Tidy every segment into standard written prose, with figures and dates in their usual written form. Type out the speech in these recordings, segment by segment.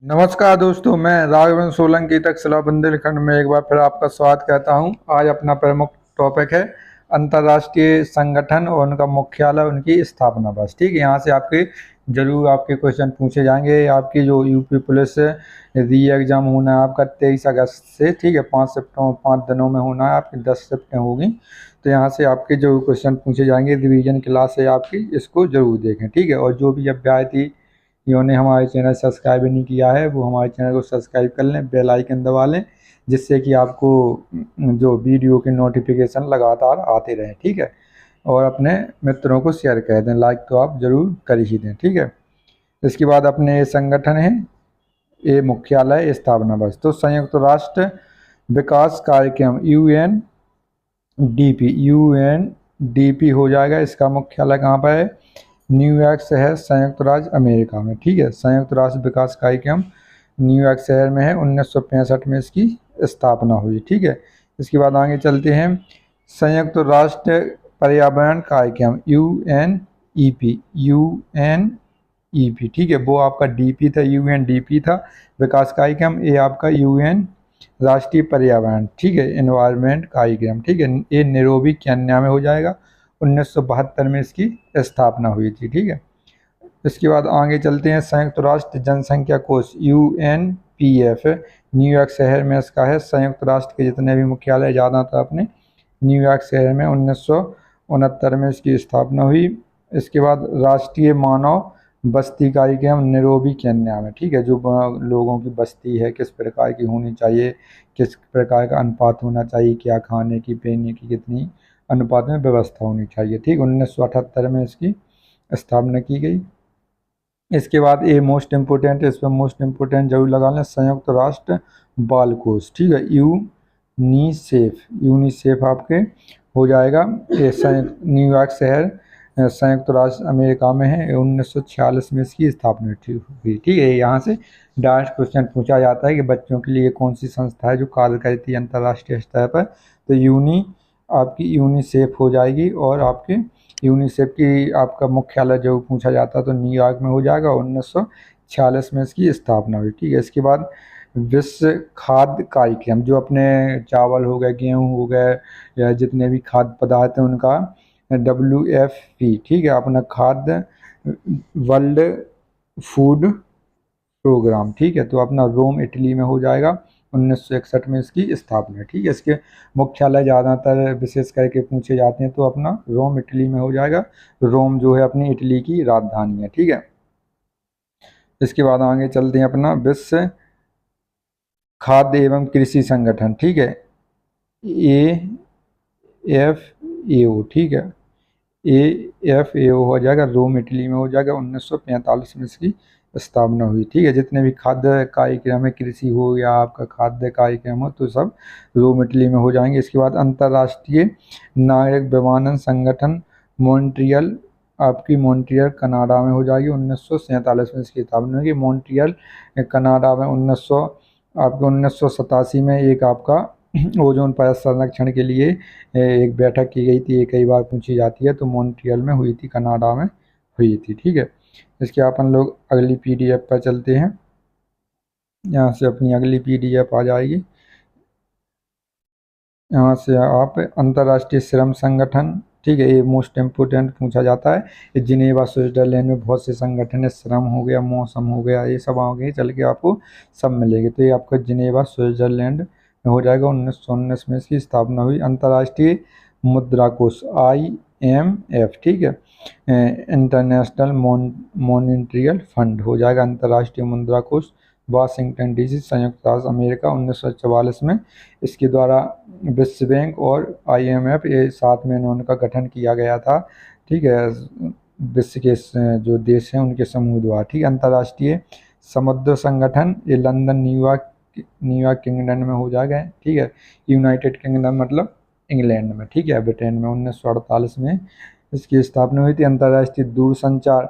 नमस्कार दोस्तों, मैं राघवन सोलंकी तक्षशिला बुंदेलखंड में एक बार फिर आपका स्वागत करता हूं। आज अपना प्रमुख टॉपिक है अंतर्राष्ट्रीय संगठन और उनका मुख्यालय, उनकी स्थापना बस। ठीक है, यहाँ से आपके क्वेश्चन पूछे जाएंगे। आपकी जो यूपी पुलिस री एग्जाम होना है आपका 23 अगस्त से, ठीक है, 5 सितंबर 5 दिनों में होना है, आपकी 10 सिफ्टें होगी। तो यहाँ से आपके जो क्वेश्चन पूछे जाएंगे रिवीजन क्लास है आपकी, इसको जरूर देखें। ठीक है, और जो भी अभ्यर्थी जिन्होंने हमारे चैनल सब्सक्राइब नहीं किया है वो हमारे चैनल को सब्सक्राइब कर लें, बेल आइकन दबा लें, जिससे कि आपको जो वीडियो के नोटिफिकेशन लगातार आते रहें। ठीक है, और अपने मित्रों को शेयर कर दें, लाइक तो आप ज़रूर कर ही दें। ठीक है, इसके बाद अपने ये संगठन है, ये मुख्यालय स्थापना बस। तो संयुक्त राष्ट्र विकास कार्यक्रम यूएनडीपी हो जाएगा। इसका मुख्यालय कहाँ पर है? न्यूयॉर्क शहर, संयुक्त राज्य अमेरिका में। ठीक है, संयुक्त राष्ट्र विकास कार्यक्रम न्यूयॉर्क शहर में है। 1965 में इसकी स्थापना हुई। ठीक है, इसके बाद आगे चलते हैं। संयुक्त राष्ट्र पर्यावरण कार्यक्रम यूएनईपी। ठीक है, वो आपका डीपी था, यूएनडीपी था विकास कार्यक्रम। ये आपका यूएन राष्ट्रीय पर्यावरण, ठीक है, एनवायरमेंट कार्यक्रम। ठीक है, ये नैरोबी केन्या में हो जाएगा। 1972 में इसकी स्थापना हुई थी। ठीक है, इसके बाद आगे चलते हैं। संयुक्त राष्ट्र जनसंख्या कोष यूएनपीएफ न्यूयॉर्क शहर में इसका है। संयुक्त राष्ट्र के जितने भी मुख्यालय ज़्यादातर अपने न्यूयॉर्क शहर में 1969 में इसकी स्थापना हुई। इसके बाद राष्ट्रीय मानव बस्ती कार्यक्रम नैरोबी केन्या में। ठीक है, जो लोगों की बस्ती है किस प्रकार की होनी चाहिए, किस प्रकार का अनुपात होना चाहिए, क्या खाने की पीने की कितनी अनुपात में व्यवस्था होनी चाहिए। ठीक, 1978 में इसकी स्थापना की गई। इसके बाद ये मोस्ट इम्पोर्टेंट है, इस पर मोस्ट इम्पोर्टेंट जरूर लगा लें। संयुक्त राष्ट्र बाल कोष, ठीक है, यूनिसेफ आपके हो जाएगा। ये न्यूयॉर्क शहर संयुक्त राष्ट्र अमेरिका में है। 1946 में इसकी स्थापना हुई। ठीक है, यहाँ से डायरेक्ट क्वेश्चन पूछा जाता है कि बच्चों के लिए कौन सी संस्था है जो कार्य करती है अंतर्राष्ट्रीय स्तर पर। तो आपकी यूनिसेफ हो जाएगी। और आपके यूनिसेफ की आपका मुख्यालय जो पूछा जाता है तो न्यूयॉर्क में हो जाएगा। 1946 में इसकी स्थापना हुई। ठीक है, इसके बाद विश्व खाद्य कार्यक्रम, जो अपने चावल हो गए, गेहूँ हो गए, या जितने भी खाद्य पदार्थ हैं उनका WFP, ठीक है, अपना खाद्य वर्ल्ड फूड प्रोग्राम। ठीक है, तो अपना रोम इटली में हो जाएगा। 1961 में इसकी स्थापना है। ठीक है, इसके मुख्यालय ज़्यादातर विशेष करके पूछे जाते हैं तो अपना रोम इटली में हो जाएगा। रोम जो है अपनी इटली की राजधानी है। ठीक है, इसके बाद आगे चलते हैं अपना विश्व खाद्य एवं कृषि संगठन। ठीक है, AFAO। ठीक है, AFAO हो जाएगा, रोम इटली में हो जाएगा। 1945 में इसकी स्थापना हुई। ठीक है, जितने भी खाद्य कार्यक्रम है, कृषि हो या आपका खाद्य कार्यक्रम हो, तो सब रोम इटली में हो जाएंगे। इसके बाद अंतर्राष्ट्रीय नागरिक विमानन संगठन मॉन्ट्रियल, आपकी मॉन्ट्रियल कनाडा में हो जाएगी। 1947 में इसकी स्थापना होगी। मॉन्ट्रियल कनाडा में 1987 में एक आपका ओजोन परत संरक्षण के लिए एक बैठक की गई थी। ये कई बार पूछी जाती है, तो मॉन्ट्रियल में हुई थी, कनाडा में हुई थी। ठीक है, इसके अपन लोग अगली PDF पर चलते हैं। यहाँ से अपनी अगली PDF आ जाएगी। यहाँ से आप अंतर्राष्ट्रीय श्रम संगठन, ठीक है, ये मोस्ट इम्पोर्टेंट पूछा जाता है। ये जिनेवा स्विट्जरलैंड में बहुत से संगठन है, श्रम हो गया, मौसम हो गया, ये सब आगे चल के आपको सब मिलेंगे। तो ये आपका जिनेवा स्विट्जरलैंड में हो जाएगा। 1919 में इसकी स्थापना हुई। अंतर्राष्ट्रीय मुद्रा कोष IMF, ठीक है, इंटरनेशनल मॉनेटरी फंड हो जाएगा। अंतर्राष्ट्रीय मुद्रा कोष वाशिंगटन DC, संयुक्त राज्य अमेरिका। 1944 में इसके द्वारा विश्व बैंक और IMF ये साथ में उनका गठन किया गया था। ठीक है, विश्व के जो देश हैं उनके समूह द्वारा। ठीक है, अंतर्राष्ट्रीय समुद्र संगठन, ये लंदन न्यूयॉर्क किंगडम में हो जाएगा। ठीक है, यूनाइटेड किंगडम मतलब इंग्लैंड में। ठीक है, ब्रिटेन में। 1948 में इसकी स्थापना हुई थी। अंतर्राष्ट्रीय दूरसंचार,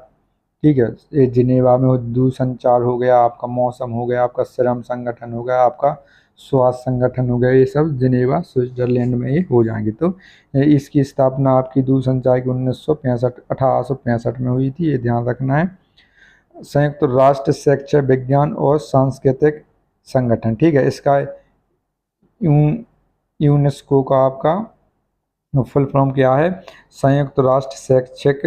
ठीक है, ये जिनेवा में हो, दूरसंचार हो गया आपका, मौसम हो गया आपका, श्रम संगठन हो गया आपका, स्वास्थ्य संगठन हो गया, ये सब जिनेवा स्विट्जरलैंड में ये हो जाएंगे। तो इसकी स्थापना आपकी दूरसंचार की 1865 में हुई थी, ये ध्यान रखना है। संयुक्त राष्ट्र शैक्षिक विज्ञान और सांस्कृतिक संगठन, ठीक है। इसका यूनेस्को का आपका फुल फॉर्म क्या है? संयुक्त राष्ट्र शैक्षिक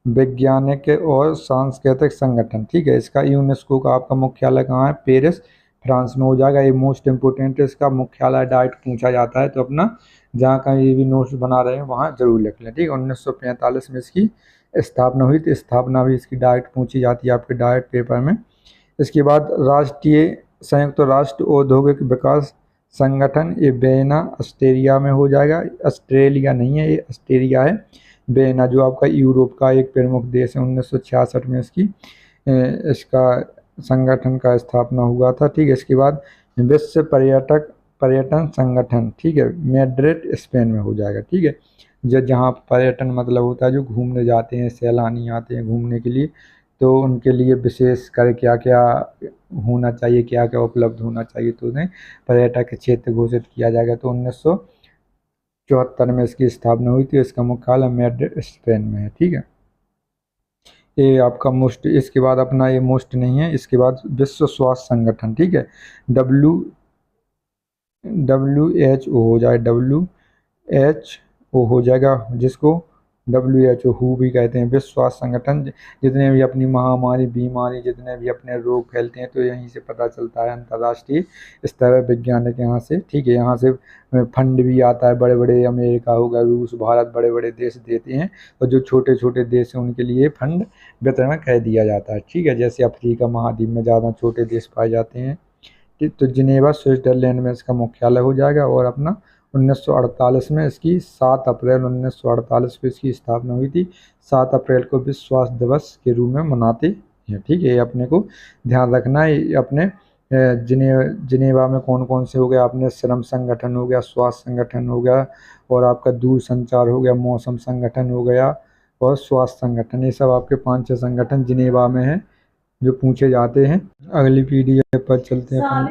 वैज्ञानिक और सांस्कृतिक संगठन, ठीक है। इसका यूनेस्को का आपका मुख्यालय कहाँ है? पेरिस, फ्रांस में हो जाएगा। ये मोस्ट इंपोर्टेंट है, इसका मुख्यालय डायरेक्ट पूछा जाता है, तो अपना जहाँ कहीं भी नोट्स बना रहे हैं वहाँ जरूर लिख लें, ठीक है। 1945 में इसकी स्थापना हुई थी, स्थापना भी इसकी डायरेक्ट पूछी जाती है आपके डायरेक्ट पेपर में। इसके बाद राष्ट्रीय संयुक्त राष्ट्र औद्योगिक विकास संगठन, ये वियना ऑस्ट्रेलिया में हो जाएगा। ऑस्ट्रेलिया नहीं है, ये ऑस्ट्रेलिया है। वियना जो आपका यूरोप का एक प्रमुख देश है, 1966 में इसका संगठन का स्थापना हुआ था, ठीक है। इसके बाद विश्व पर्यटन संगठन, ठीक है, मैड्रिड स्पेन में हो जाएगा, ठीक है। जो जहाँ पर्यटन मतलब होता है जो घूमने जाते हैं, सैलानी आते हैं घूमने के लिए, तो उनके लिए विशेष कर क्या क्या होना चाहिए, क्या क्या उपलब्ध होना चाहिए, तो उन्हें पर्यटक क्षेत्र घोषित किया जाएगा। तो 1974 में इसकी स्थापना हुई थी। इसका मुख्यालय मैड्रिड स्पेन में है, ठीक है। ये आपका मोस्ट, इसके बाद अपना ये मोस्ट नहीं है, इसके बाद विश्व स्वास्थ्य संगठन, ठीक है, WHO हो जाए, WHO हो जाएगा, जिसको WHO हु भी कहते हैं। विश्व स्वास्थ्य संगठन जितने भी अपनी महामारी बीमारी जितने भी अपने रोग फैलते हैं तो यहीं से पता चलता है, अंतर्राष्ट्रीय स्तर वैज्ञानिक यहाँ से, ठीक है। यहाँ से फंड भी आता है, बड़े बड़े अमेरिका होगा, रूस, भारत, बड़े बड़े देश देते हैं, और जो छोटे छोटे देश हैं उनके लिए फंड वितरण कर दिया जाता है, ठीक है। जैसे अफ्रीका महाद्वीप में ज़्यादा छोटे देश पाए जाते हैं, ठीक। तो जिनेवा स्विट्जरलैंड में इसका मुख्यालय हो जाएगा। और अपना 1948 में इसकी 7 अप्रैल 1948 को इसकी स्थापना हुई थी। 7 अप्रैल को विश्व स्वास्थ्य दिवस के रूप में मनाते हैं, ठीक है। ये अपने को ध्यान रखना है। ये अपने जिनेवा में कौन कौन से हो गया? आपने श्रम संगठन हो गया, स्वास्थ्य संगठन हो गया, और आपका दूर संचार हो गया, मौसम संगठन हो गया, और स्वास्थ्य संगठन, ये सब आपके 5-6 संगठन जिनेवा में हैं जो पूछे जाते हैं। अगली पीडीएफ पर चलते हैं अपन।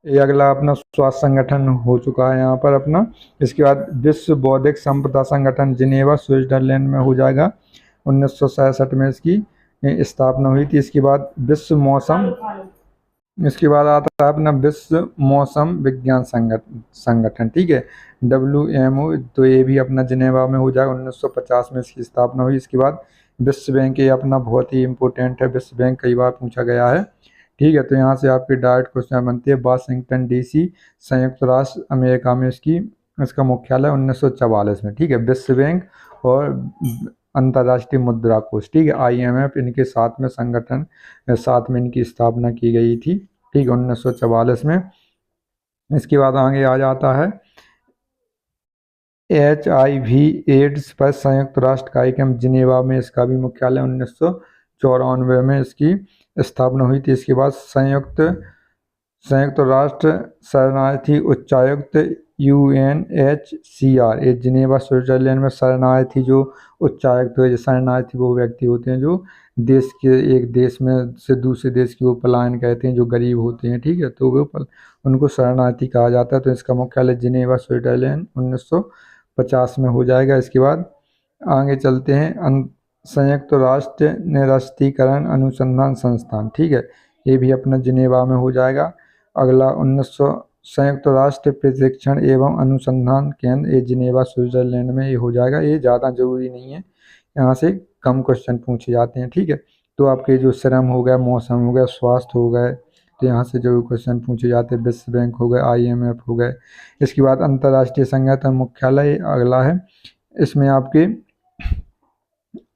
ये अगला अपना स्वास्थ्य संगठन हो चुका है यहाँ पर अपना। इसके बाद विश्व बौद्धिक संपदा संगठन जिनेवा स्विट्जरलैंड में हो जाएगा। 1967 में इसकी स्थापना हुई थी। इसके बाद विश्व मौसम, इसके बाद आता है अपना विश्व मौसम विज्ञान संगठन, ठीक है, WMO, तो ये भी अपना जिनेवा में हो जाएगा। 1950 में इसकी स्थापना हुई। इसके बाद विश्व बैंक, ये अपना बहुत ही इंपॉर्टेंट है, विश्व बैंक कई बार पूछा गया है, ठीक है। तो यहाँ से आपकी डायरेक्ट क्वेश्चन बनती है। वाशिंगटन DC, संयुक्त राष्ट्र अमेरिका में इसका मुख्यालय 1944 में, ठीक है। विश्व बैंक और अंतर्राष्ट्रीय मुद्रा कोष, ठीक है, IMF, इनके साथ में संगठन, साथ में इनकी स्थापना की गई थी, ठीक है, 1944 में। इसके बाद आगे आ जाता है HIV एड्स पर संयुक्त राष्ट्र कार्यक्रम जिनेवा में, इसका भी मुख्यालय 1994 में इसकी स्थापना हुई थी। इसके बाद संयुक्त राष्ट्र शरणार्थी उच्चायुक्त UNHCR, ये जिनेवा स्विट्जरलैंड में शरणार्थी जो उच्चायुक्त है, शरणार्थी वो व्यक्ति होते हैं जो देश के एक देश में से दूसरे देश की ओर पलायन कहते हैं, जो गरीब होते हैं, ठीक है, तो वो उनको शरणार्थी कहा जाता है। तो इसका मुख्यालय जिनेवा स्विट्जरलैंड 1950 में हो जाएगा। इसके बाद आगे चलते हैं संयुक्त राष्ट्र निरस्त्रीकरण अनुसंधान संस्थान, ठीक है, ये भी अपना जिनेवा में हो जाएगा। अगला 1900 संयुक्त राष्ट्र प्रशिक्षण एवं अनुसंधान केंद्र, ये जिनेवा स्विट्जरलैंड में ये हो जाएगा। ये ज़्यादा जरूरी नहीं है, यहाँ से कम क्वेश्चन पूछे जाते हैं, ठीक है। तो आपके जो श्रम हो गया, मौसम हो गया, स्वास्थ्य हो गए, तो यहाँ से जो क्वेश्चन पूछे जाते हैं, विश्व बैंक हो गए, IMF हो गए। इसके बाद अंतर्राष्ट्रीय संगठन मुख्यालय अगला है, इसमें आपके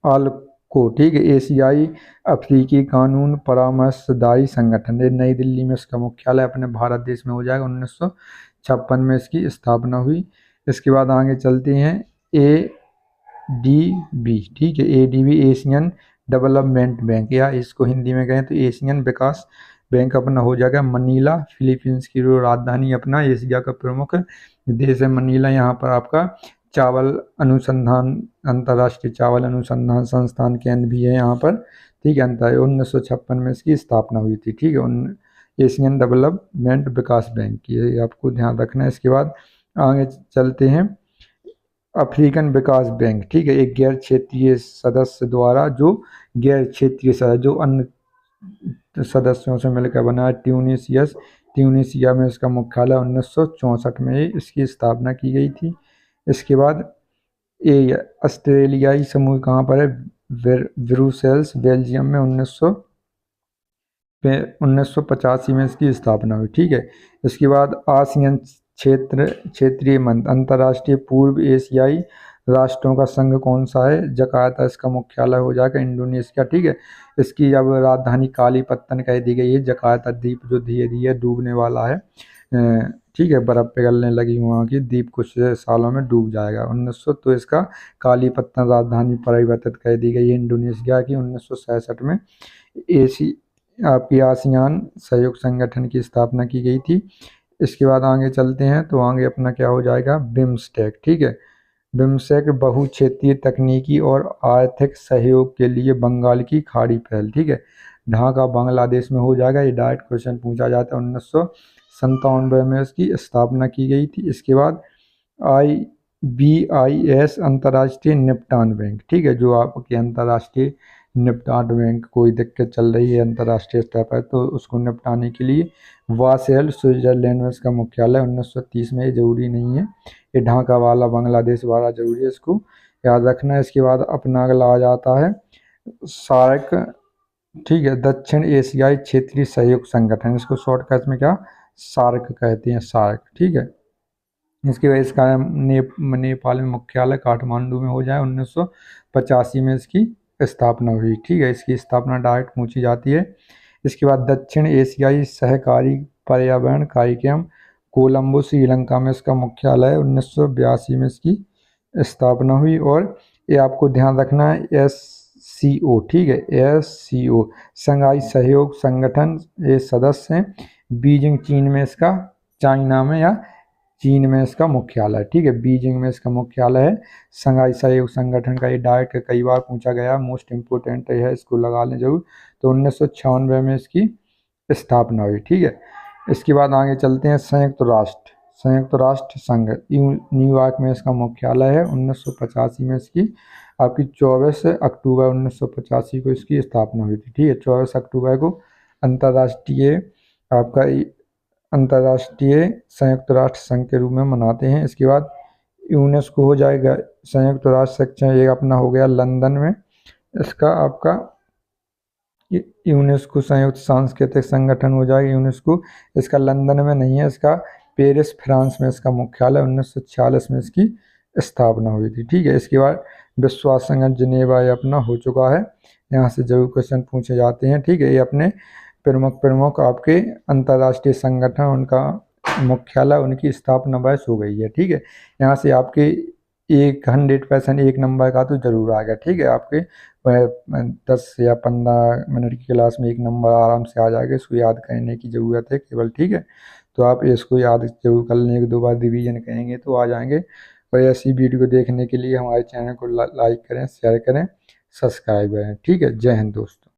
ALCO, ठीक है, एशियाई अफ्रीकी कानून परामर्शदायी संगठन, ये नई दिल्ली में इसका मुख्यालय अपने भारत देश में हो जाएगा। 1956 में इसकी स्थापना हुई। इसके बाद आगे चलते हैं ADB, ठीक है, ADB एशियन डेवलपमेंट बैंक, या इसको हिंदी में कहें तो एशियन विकास बैंक अपना हो जाएगा। मनीला, फिलीपींस की जो राजधानी अपना एशिया का प्रमुख देश है मनीला। यहाँ पर आपका चावल अनुसंधान, अंतर्राष्ट्रीय चावल अनुसंधान संस्थान केंद्र भी है यहाँ पर, ठीक है। 1956 में इसकी स्थापना हुई थी, ठीक है, एशियन डेवलपमेंट विकास बैंक की, ये आपको ध्यान रखना है। इसके बाद आगे चलते हैं अफ्रीकन विकास बैंक, ठीक है, एक गैर क्षेत्रीय सदस्य द्वारा, जो गैर क्षेत्रीय सदस्य जो अन्य सदस्यों से मिलकर बना है। ट्यूनीसियस, ट्यूनीसिया में इसका मुख्यालय 1964 में इसकी स्थापना की गई थी। इसके बाद ए ऑस्ट्रेलियाई समूह कहाँ पर है? ब्रुसेल्स, बेल्जियम में 1985 में इसकी स्थापना हुई। ठीक है। इसके बाद आसियान क्षेत्रीय अंतर्राष्ट्रीय पूर्व एशियाई राष्ट्रों का संघ कौन सा है? जकार्ता इसका मुख्यालय हो जाएगा, इंडोनेशिया। ठीक है। इसकी अब राजधानी कालीपत्तन कह दी गई है। जकार्ता द्वीप जो धीरे धीरे डूबने वाला है, ठीक है, बर्फ पिघलने लगी वहाँ की, द्वीप कुछ सालों में डूब जाएगा। 1900 तो इसका कालीपत्तन राजधानी परिवर्तित कर दी गई है इंडोनेशिया की 1967 में। एसी आपकी आसियान सहयोग संगठन की स्थापना की गई थी। इसके बाद आगे चलते हैं तो आगे अपना क्या हो जाएगा? बिम्स्टेक। ठीक है। बिम्स्टेक बहु क्षेत्रीय तकनीकी और आर्थिक सहयोग के लिए बंगाल की खाड़ी पहल। ठीक है। ढाका बांग्लादेश में हो जाएगा। ये डायरेक्ट क्वेश्चन पूछा जाता है। 1997 में इसकी स्थापना की गई थी। इसके बाद IBIS अंतर्राष्ट्रीय निपटान बैंक। ठीक है। जो आपके अंतर्राष्ट्रीय निपटान बैंक कोई दिक्कत चल रही है अंतर्राष्ट्रीय स्तर पर तो उसको निपटाने के लिए वासेल स्विट्जरलैंड में इसका मुख्यालय 1930 में। ये जरूरी नहीं है, ये ढाका वाला बांग्लादेश वाला जरूरी है, इसको याद रखना है। इसके बाद अपना अगला आ जाता है सार्क। ठीक है। दक्षिण एशियाई क्षेत्रीय सहयोग संगठन, इसको शॉर्टकट में क्या सार्क कहते हैं, सार्क। ठीक है। इसकी वजह इसका नेपाल में मुख्यालय काठमांडू में हो जाए। 1985 में इसकी स्थापना हुई। ठीक है। इसकी स्थापना डायरेक्ट पूछी जाती है। इसके बाद दक्षिण एशियाई सहकारी पर्यावरण कार्यक्रम कोलंबो श्रीलंका में इसका मुख्यालय है। 1982 में इसकी स्थापना हुई। और ये आपको ध्यान रखना है SCO। ठीक है। SCO शंघाई सहयोग संगठन ये सदस्य हैं। बीजिंग चीन में इसका, चाइना में या चीन में इसका मुख्यालय। ठीक है। बीजिंग में इसका मुख्यालय है। शंघाई सहयोग संगठन का ये डायरेक्ट कई बार पूछा गया, मोस्ट इम्पोर्टेंट है, इसको लगा लें जरूर। तो 1996 में इसकी स्थापना हुई। ठीक है। इसके बाद आगे चलते हैं संयुक्त राष्ट्र, संयुक्त राष्ट्र संघ न्यूयॉर्क में इसका मुख्यालय है। 1985 में इसकी आपकी 24 अक्टूबर 1985 को इसकी स्थापना हुई थी। ठीक है। 24 अक्टूबर को अंतर्राष्ट्रीय आपका अंतर्राष्ट्रीय संयुक्त राष्ट्र संघ के रूप में मनाते हैं। इसके बाद यूनेस्को हो जाएगा। संयुक्त राष्ट्र सेक्शन एक अपना हो गया लंदन में। इसका आपका यूनेस्को संयुक्त सांस्कृतिक संगठन हो जाएगा यूनेस्को। इसका लंदन में नहीं है, इसका पेरिस फ्रांस में इसका मुख्यालय। 1946 में इसकी स्थापना हुई थी। ठीक है। इसके बाद विश्व संगठन जिनेवा ये अपना हो चुका है। यहाँ से जरूर क्वेश्चन पूछे जाते हैं। ठीक है। ये अपने प्रमुख आपके अंतर्राष्ट्रीय संगठन, उनका मुख्यालय, उनकी स्थापना वर्ष हो गई है। ठीक है। यहाँ से आपके 100% एक नंबर का तो जरूर आएगा। ठीक है। आपके 10 या 15 मिनट की क्लास में एक नंबर आराम से आ जाएगा, इसको याद करने की ज़रूरत है केवल। ठीक है। तो आप इसको याद जरूर कर लें, एक दो बार रिवीजन करेंगे तो आ जाएंगे। और ऐसी वीडियो को देखने के लिए हमारे चैनल को लाइक करें, शेयर करें, सब्सक्राइब करें। ठीक है। जय हिंद दोस्तों।